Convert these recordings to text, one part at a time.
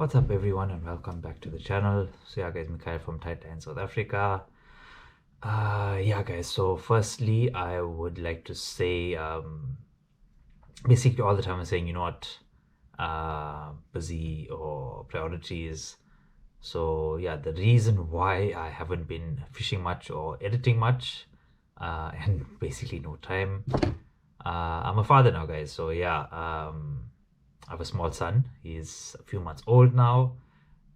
What's up everyone and welcome back to the channel. So yeah guys, Mikhail from Thailand, South Africa. Yeah guys, so firstly I would like to say basically all the time I'm saying, you know what, busy or priorities. So yeah, the reason why I haven't been fishing much or editing much and basically no time, I'm a father now guys. So yeah, I have a small son. He's a few months old now,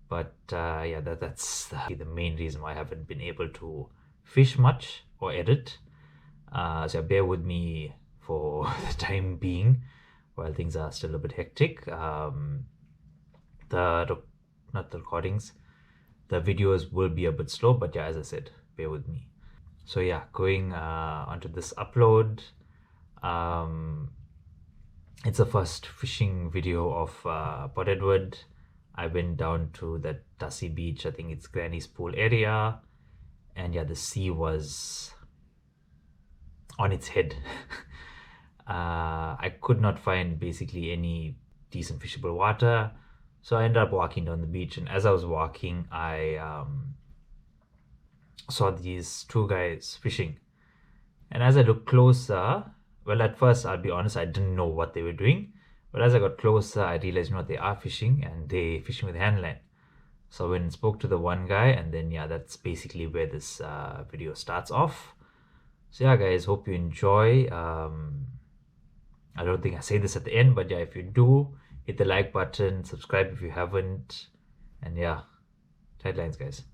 but yeah, that's the main reason why I haven't been able to fish much or edit. So bear with me for the time being while things are still a bit hectic. Not the recordings, the videos will be a bit slow, but yeah, as I said, bear with me. So yeah, going onto this upload. It's the first fishing video of Port Edward. I went down to the Tassie beach, I think it's Granny's Pool area, and yeah, the sea was on its head. I could not find basically any decent fishable water, so I ended up walking down the beach, and as I was walking I saw these two guys fishing, and as I looked closer, well, at first, I'll be honest, I didn't know what they were doing. But as I got closer, I realized, you know, they are fishing and they fishing with handline. So I went and spoke to the one guy, and then, yeah, that's basically where this video starts off. So yeah, guys, hope you enjoy. I don't think I say this at the end, but yeah, if you do, hit the like button, subscribe if you haven't. And yeah, tight lines, guys.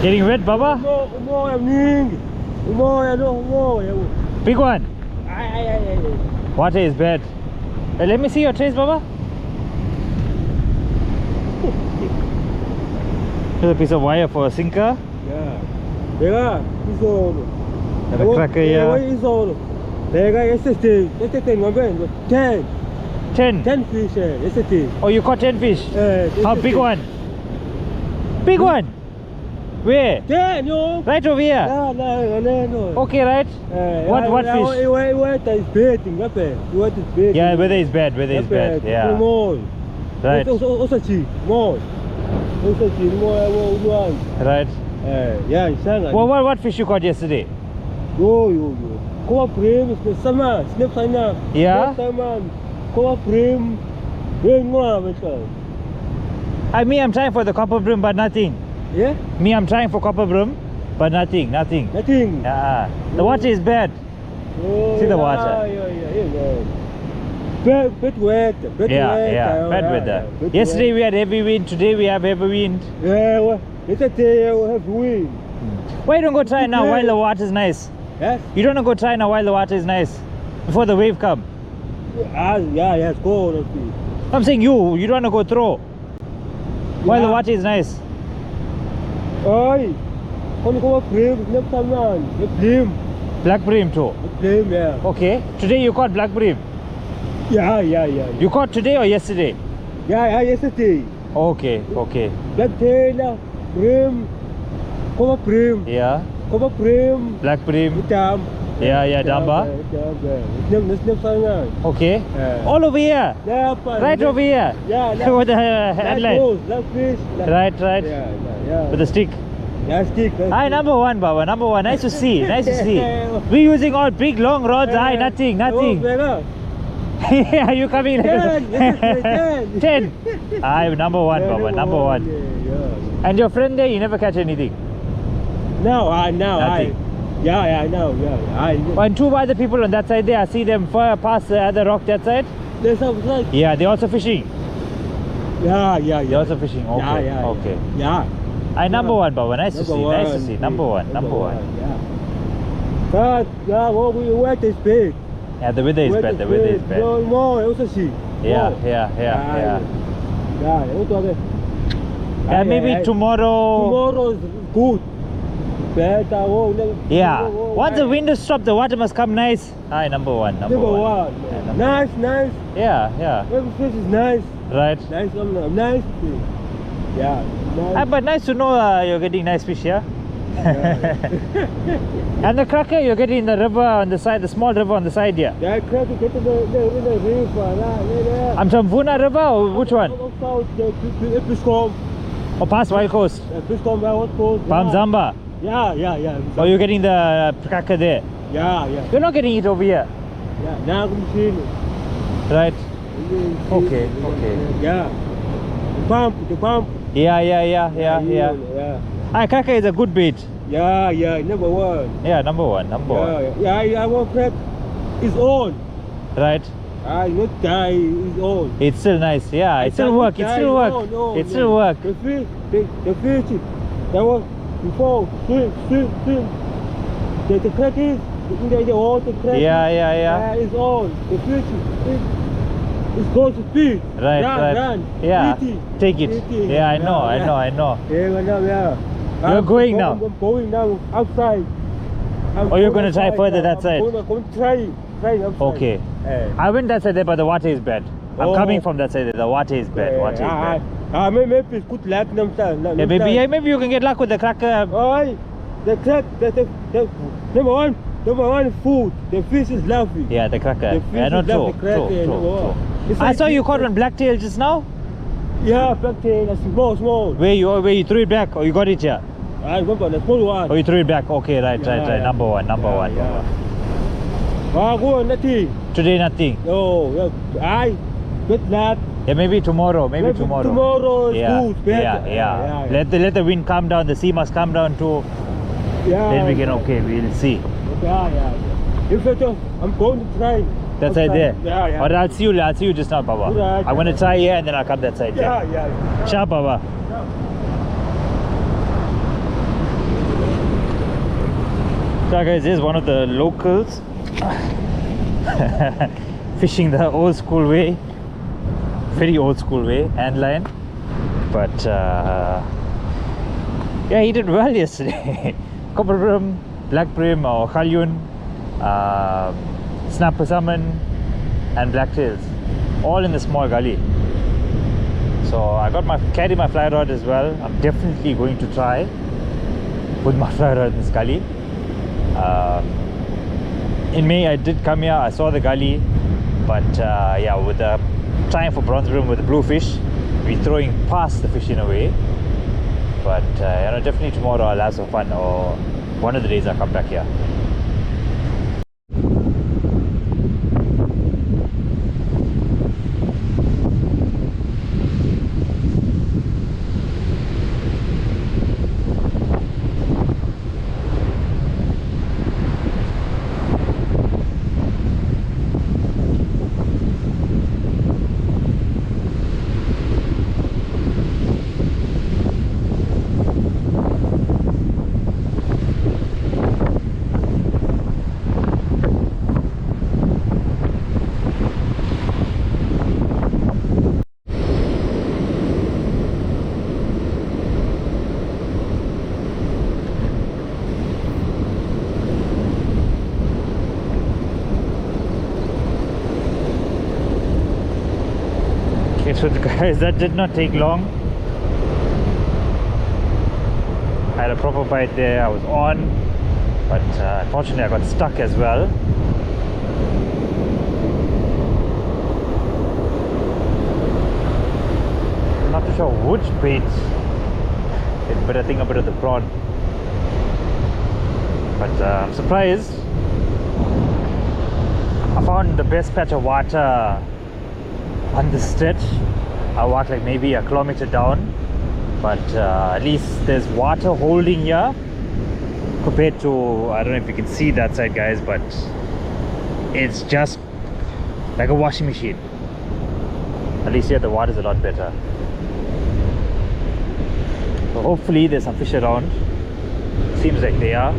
Getting wet, Baba? Big one? Water is bad. Let me see your trace, Baba. Here's a piece of wire for a sinker. Yeah. And a cracker here. 10 fish yesterday. Oh, you caught 10 fish? How big one? Big one? Where? 10, yo. Right over here? No. Okay, right? What fish? Yeah, weather is bad, yeah. Right. Right. Well, what fish you caught yesterday? Yeah? I'm trying for the copper bream, but nothing. Yeah? I'm trying for copper bream, but nothing. Yeah. The water is bad. See the water? Bad wet. Yeah, bad weather. Yesterday we had heavy wind, today we have heavy wind. Yeah, yesterday we have wind. Why you don't go try now while the water is nice? Yes? You don't go try now while the water is nice, before the wave come. Yes, go. I'm saying you don't want to go throw while the water is nice. Oi, Bream. Black bream too? Bream, yeah. Okay, today you caught black bream? Yeah. You caught today or yesterday? Yeah, yesterday. Okay. Black tail, Bream, Bream. Yeah. Bream. Black bream. Yeah, Damba. Snip sangat. Okay. Yeah. All over here. Yeah, apa? Right over here. Yeah, With the headline. That fish. Right. Yeah. With the stick. Yeah, stick. Hi, number one, Baba. Number one. Nice to see. Nice to see. We're using all big, long rods. Hi, nothing. Are you coming? Like 10. Hi, number one, Baba. Number one. Yeah. And your friend there, you never catch anything. Nothing. Yeah, no. And two other people on that side there, I see them far past the other rock that side. There's like. Yeah, they're also fishing. Yeah. They're also fishing. Okay. Okay. Yeah. Hi, number one, Baba. Nice to see. Nice to one. see. Number one. Yeah. But what we wet is big. Yeah, the weather is bad. The weather is bad. More also see. Yeah. Yeah, Maybe tomorrow. Tomorrow is good. Better. Yeah. Once the wind stops, the water must come nice. Hi, number one. Number one. Yeah, number Nice. Yeah. Every fish is nice. Right. Nice. Yeah. Nice. But nice to know you're getting nice fish, yeah? And the cracker you're getting in the river on the side, the small river on the side, yeah? That cracker get to the river. I'm from Vuna River or which one? Piscom. Or past Wild Coast? Piscom, what coast? Palm Zamba? Yeah. Or you're getting the cracker there? Yeah. You're not getting it over here? Yeah, now I'm seeing it. Right. Okay. Yeah. The pump. Yeah. Cracker is a good bait. Yeah, number one. Yeah, number one. Yeah, I want crack. It's on. Right. I not die. It's on. It's still nice. Yeah, it still work. It still work. The fish. That was before. Swim. The crack is in the water. Crack. Yeah. It's on. The fish. It's going to feed. Right. Run. Yeah. Eat it. Take it. Eat it. Yeah, I know. Yeah. You're going now? I'm going now outside. You're going to try further that side? I'm going to try outside. Okay. I went that side there, but the water is bad. I'm coming from that side there. The water is bad. Maybe it's good luck. Maybe you can get luck with the cracker. The crack. Number one food. The fish is lovely. Yeah, the cracker. The fish is True. I saw you caught one blacktail just now. Yeah, blacktail, small. Where you threw it back, or you got it here? I remember the small one. Oh, you threw it back. Okay, right. Number one. Go on, nothing. Today nothing. No, I good luck. Yeah, maybe tomorrow. Tomorrow is good. Better. Yeah. Let the wind calm down. The sea must calm down too. Yeah. Then we can. Okay, we'll see. Yeah. If I'm going to try. That side there? Yeah. Or I'll see you just now, Baba. Right. I'm going to try here and then I'll come that side. Yeah. Sure, Baba. So guys, this is one of the locals fishing the old school way. Very old school way, handline. But yeah, he did well yesterday. Copper bream, black bream or halyun, snapper salmon and blacktails, all in the small gully. So I carry my fly rod as well. I'm definitely going to try with my fly rod in this gully. In May I did come here, I saw the gully, but yeah, with the trying for bronze bream with the bluefish, we're throwing past the fish in a way. But definitely tomorrow I'll have some fun, or one of the days I'll come back here. Okay, so guys, that did not take long. I had a proper bite there. I was on. but unfortunately I got stuck as well. I'm not too sure which bait, but I think a bit of the prawn. But I'm surprised. I found the best patch of water on the stretch. I walked like maybe a kilometer down, but at least there's water holding here compared to, I don't know if you can see that side, guys, but it's just like a washing machine. At least here the water is a lot better. So hopefully there's some fish around. Seems like they are.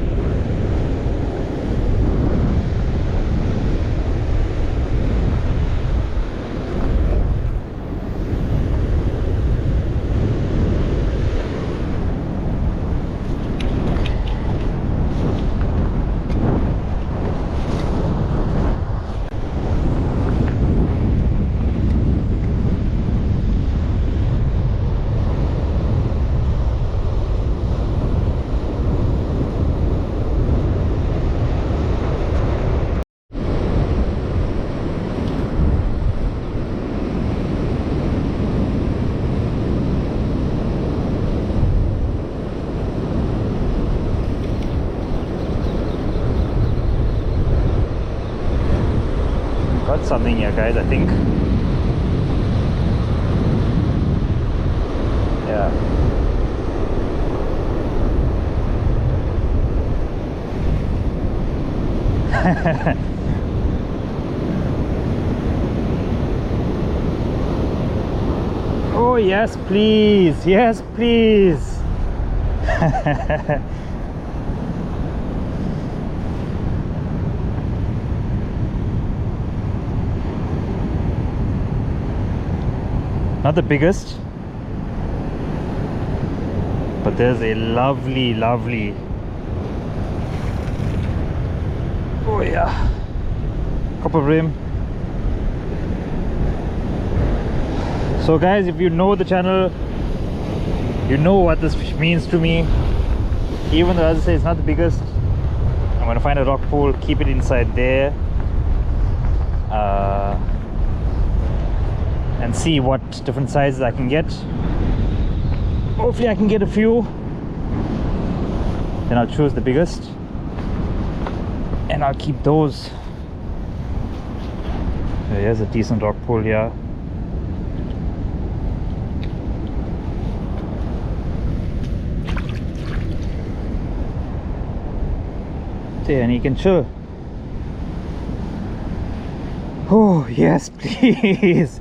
Got something here, guys, I think. Yeah. Oh yes, please. Yes, please. Not the biggest, but there's a lovely, oh yeah, copper bream. So guys, if you know the channel, you know what this fish means to me. Even though, as I say, it's not the biggest, I'm gonna find a rock pool, keep it inside there, and see what different sizes I can get. Hopefully I can get a few, then I'll choose the biggest and I'll keep those. So here's a decent rock pool here. There, and you can chill. Oh yes, please.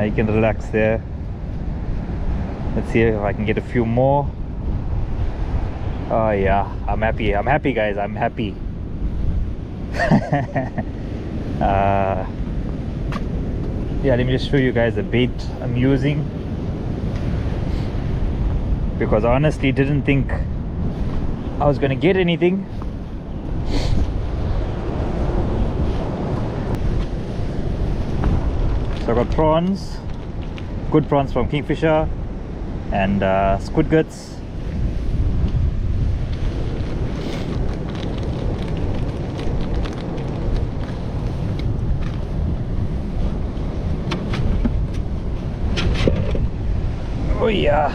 You can relax there. Let's see if I can get a few more. Oh yeah, I'm happy guys, I'm happy. Yeah, let me just show you guys the bait I'm using, because I honestly didn't think I was gonna get anything. So I got prawns, good prawns from Kingfisher, and squid guts. Oh yeah.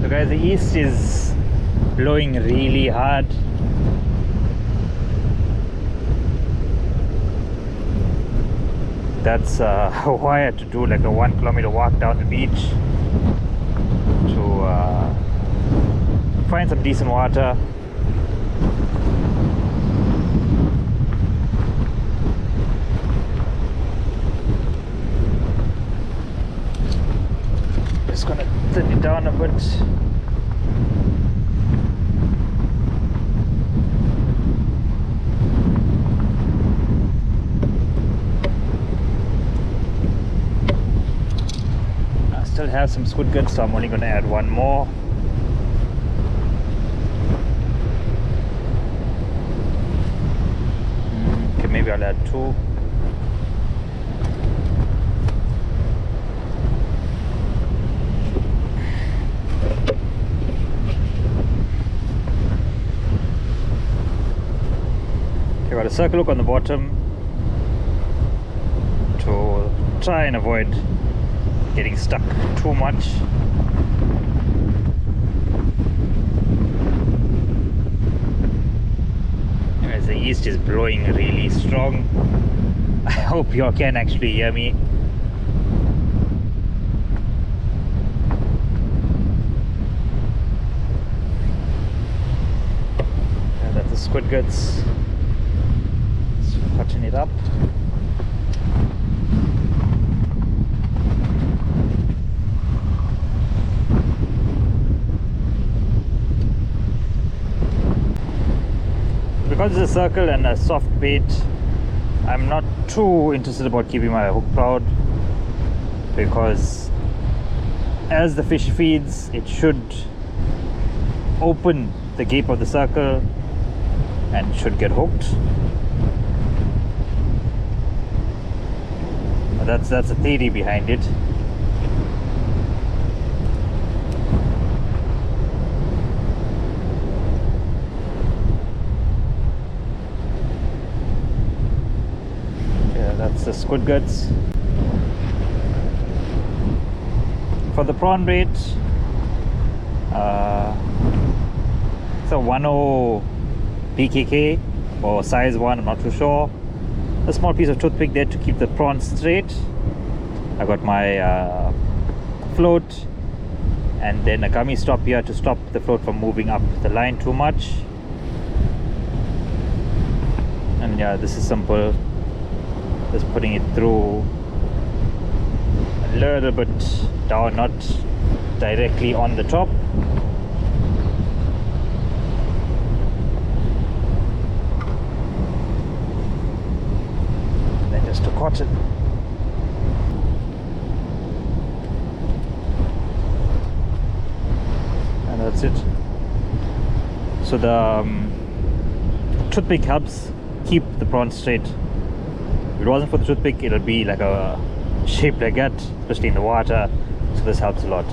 So guys, the east is blowing really hard. That's why I had to do like a 1 kilometer walk down the beach to find some decent water. Just gonna thin it down a bit. Still have some squid guts, so I'm only going to add one more. Okay, maybe I'll add two. got a circle hook on the bottom to try and avoid getting stuck too much. As the east is blowing really strong, I hope you all can actually hear me. And that's the squid guts. Let's button it up. Because it's a circle and a soft bait, I'm not too interested about keeping my hook proud, because as the fish feeds, it should open the gape of the circle and should get hooked. That's the theory behind it. That's the squid guts. For the prawn bait, it's a 10 PKK or size 1, I'm not too sure. A small piece of toothpick there to keep the prawn straight. I got my float, and then a gummy stop here to stop the float from moving up the line too much. And yeah, this is simple. Just putting it through a little bit down, not directly on the top. Then just to cotton. And that's it. So the toothpick helps keep the prawn straight. If it wasn't for the toothpick, it'll be like a shape like that, especially in the water. So this helps a lot.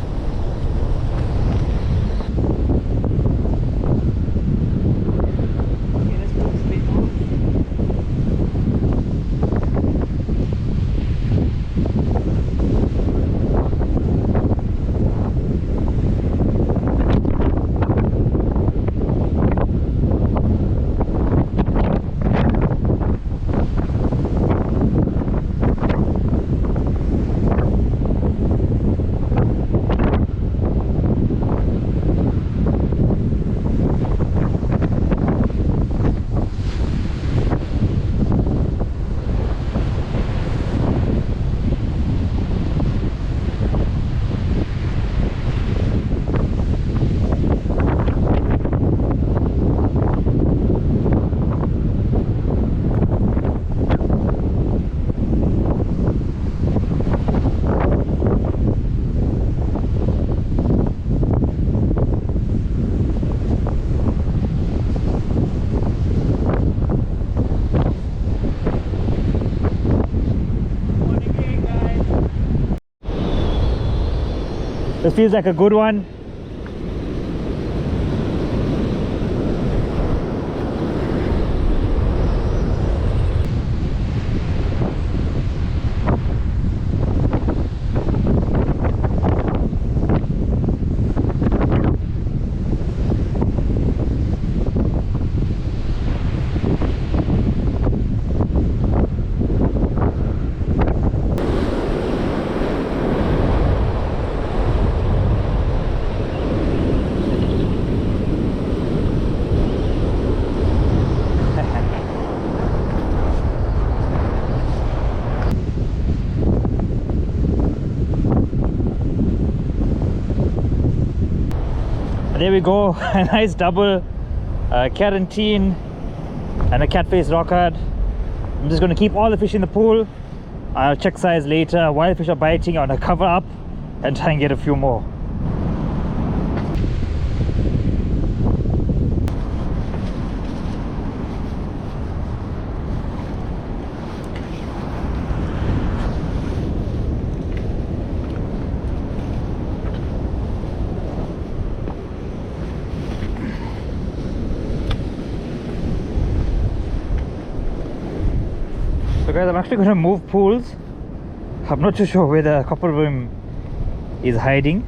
This feels like a good one. There we go, a nice double carantine and a catface rockhead. I'm just going to keep all the fish in the pool. I'll check size later. While the fish are biting, I'm going to cover up and try and get a few more. guys, I'm actually going to move pools. I'm not too sure where the couple room is hiding.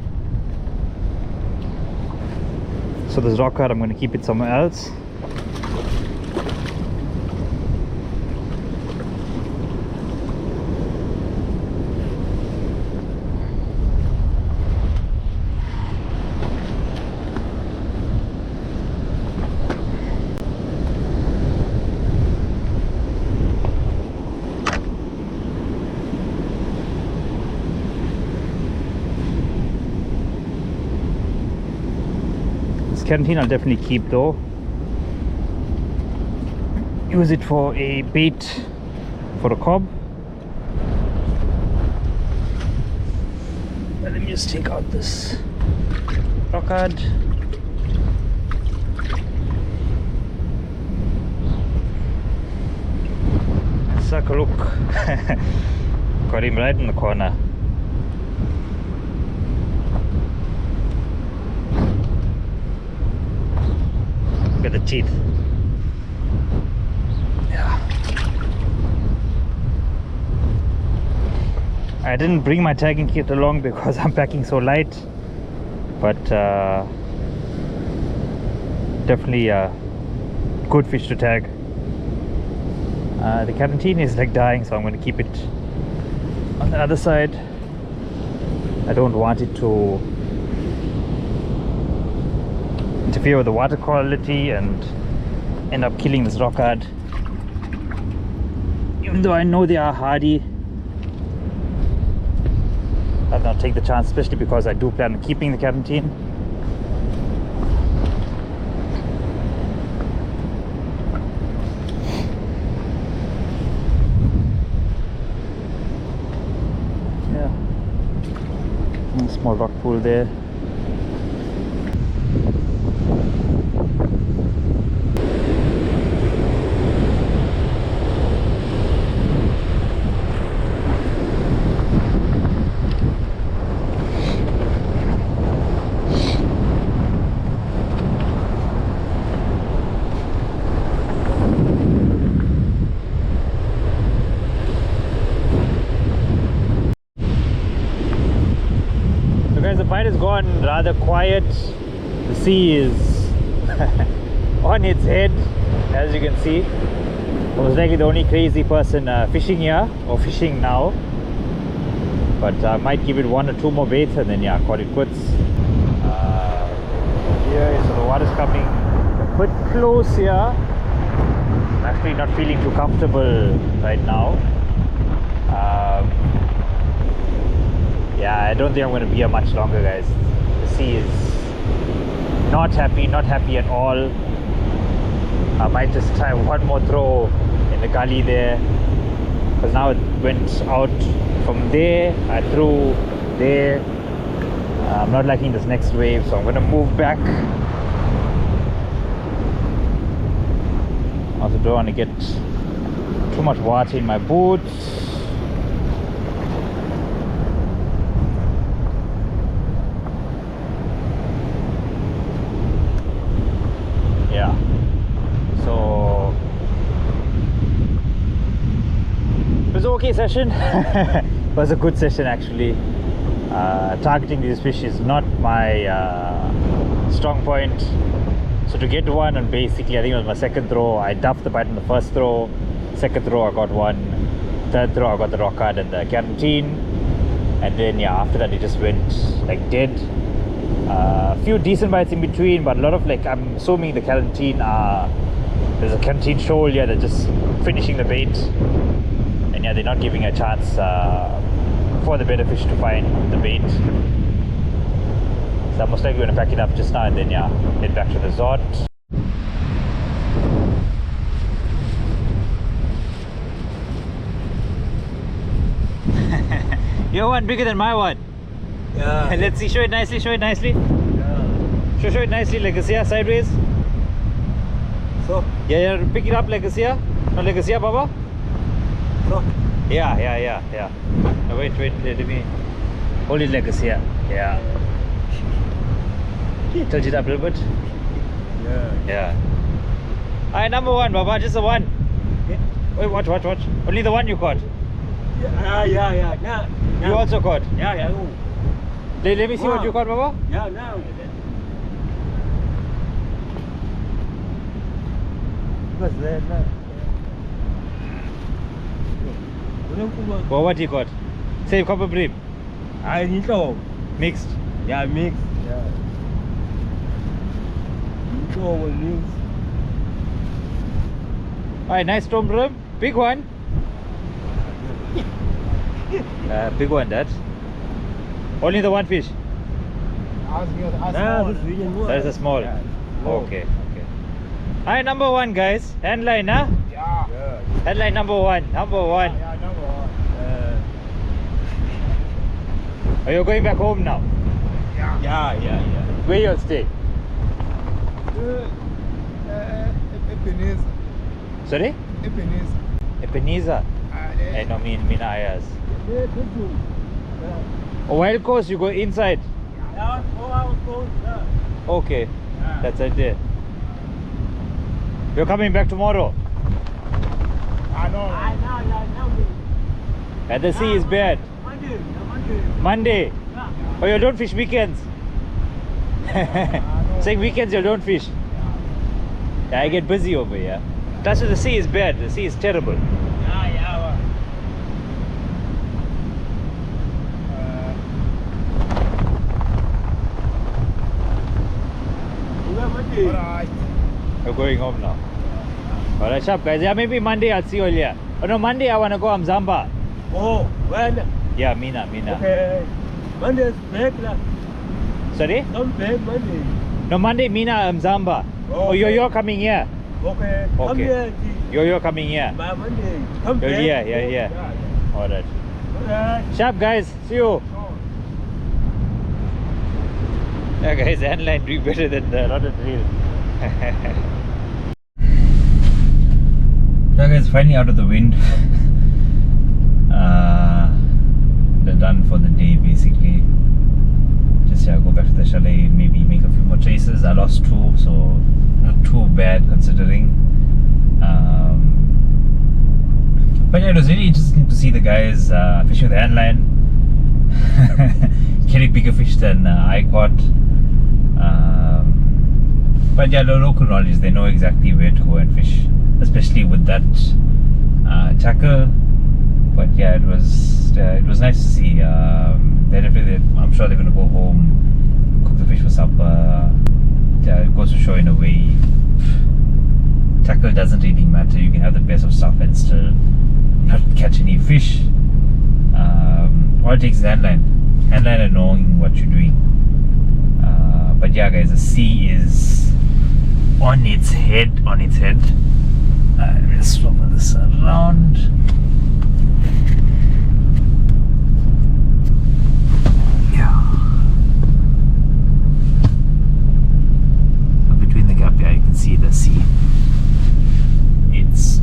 So this rock art, I'm going to keep it somewhere else. Canteen I'll definitely keep though. Use it for a bait for a cob. Let me just take out this rockard. Suck a look. Got him right in the corner. Look at the teeth. Yeah. I didn't bring my tagging kit along because I'm packing so light, but definitely a good fish to tag. The canteen is like dying, so I'm going to keep it on the other side. I don't want it to interfere with the water quality and end up killing this rockard. Even though I know they are hardy, I'll not take the chance, especially because I do plan on keeping the canteen. Yeah, a small rock pool there. The fight has gone rather quiet. The sea is on its head, as you can see. I was likely the only crazy person fishing here, or fishing now. But I might give it one or two more baits and then yeah, call it quits. Here, so the water's coming a bit close here. I'm actually not feeling too comfortable right now. Yeah, I don't think I'm going to be here much longer, guys. The sea is not happy at all. I might just try one more throw in the gully there, because now it went out from there, I threw there. I'm not liking this next wave, so I'm going to move back. Also don't want to get too much water in my boots. Yeah, so it was an okay session. It was a good session actually. Targeting these fish is not my strong point, so to get one, and basically I think it was my second throw, I duffed the bite on the first throw. Second throw I got one, third throw I got the rockard and the canteen, and then yeah, after that it just went like dead. A few decent bites in between, but a lot of, like, I'm assuming the canteen there's a canteen shoal here that's just finishing the bait, and yeah, they're not giving a chance for the better fish to find the bait. So I'm most likely going to pack it up just now and then yeah, head back to the resort. Your one bigger than my one. Yeah. Let's see, show it nicely, show it nicely. Yeah. Show it nicely, like this here, sideways. So? Yeah, pick it up like this here. No, like this here, Baba. So? Yeah. No, wait, let me hold it like this here. Yeah. Tilt it up a little bit. Yeah. Yeah. Alright, number one, Baba, just a one. Okay. Wait, watch. Only the one you caught. Yeah. You also caught. Yeah. Let me see what you caught, Baba. Yeah, now. What's that? Well, what you caught? Same copper bream. I need to. Mixed. Yeah, mix. Yeah. Need to mix. Alright, nice storm bream. Big one. Big one, Dad. Only the one fish. That is a small. Yeah. Okay. Alright, number one, guys. Handline, huh? Yeah. Handline number one. Yeah, number one. Are you going back home now? Yeah. Where you'll stay? Ebenezer. Sorry? Ebenezer. Ebenezer. I know, Mina Ayas. Wild Coast, you go inside. Yeah, 4 hours coast. Okay, Yeah. that's it there. You're coming back tomorrow. I know. And the sea is bad. Monday. Oh, you don't fish weekends. Saying weekends you don't fish. Yeah, I get busy over here. That's why the sea is bad. The sea is terrible. Alright. We're going home now. Alright, sharp guys. Yeah, maybe Monday I'll see you earlier. Oh no, Monday I want to go Mzamba. Oh, when? Yeah, Mina. Okay. Monday's back lah. Sorry? Come back Monday. No, Monday Mina Mzamba. Oh, Okay. you're coming here. Okay. Come Okay. here. You're coming here. By Monday. Come You're back. here, yeah. Alright. Alright. Sharp guys. See you. Yeah guys, handline doing better than the rod and reel. Yeah guys, finally out of the wind. They're done for the day basically. Just go back to the chalet, maybe make a few more chases. I lost 2, so not too bad considering. But yeah, it was really interesting to see the guys fishing with the handline. Getting bigger fish than I caught. But yeah, the local knowledge, they know exactly where to go and fish, especially with that tackle. But yeah, it was nice to see. I'm sure they're gonna go home, cook the fish for supper. Yeah, it goes to show in a way, tackle doesn't really matter. You can have the best of stuff and still not catch any fish. All it takes is handline and knowing what you're doing. But yeah guys, the sea is on its head. Let me just swap this around. Yeah. So between the gap, yeah, you can see the sea. It's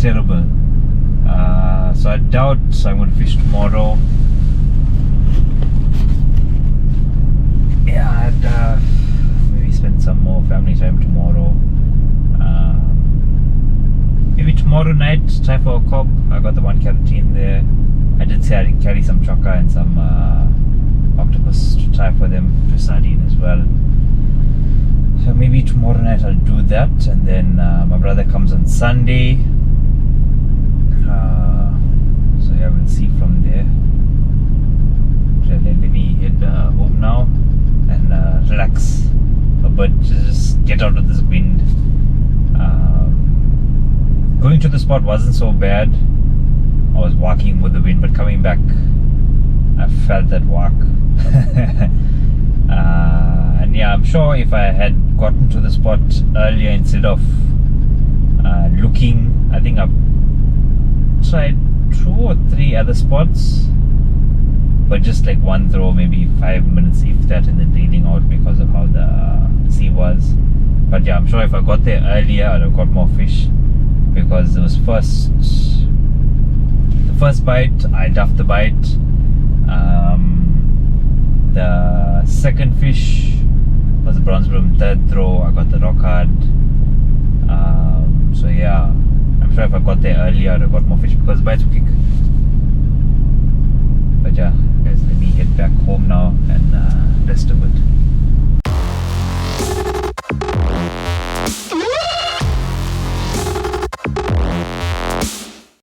terrible. So I doubt I'm going to fish tomorrow. Yeah, I'd maybe spend some more family time tomorrow. Maybe tomorrow night try for a cob. I got the 1 carotene there. I did say I'd carry some chokka and some octopus to try for them to sardine as well. So maybe tomorrow night I'll do that, and then my brother comes on Sunday. So yeah, we'll see from there. So let me head home now and relax a bit, just get out of this wind. Going to the spot wasn't so bad. I was walking with the wind, but coming back I felt that walk. And yeah, I'm sure if I had gotten to the spot earlier instead of looking, I think I've tried 2 or 3 other spots, but just like one throw, maybe 5 minutes if that, and then reeling out because of how the sea was. But yeah, I'm sure if I got there earlier I'd have got more fish, because it was the first bite I duffed the bite. The second fish was a bronze bream. Third throw I got the rock hard. So yeah, I'm sure if I got there earlier, I'd have got more fish because bites were quick. But yeah, guys, let me head back home now and rest a bit.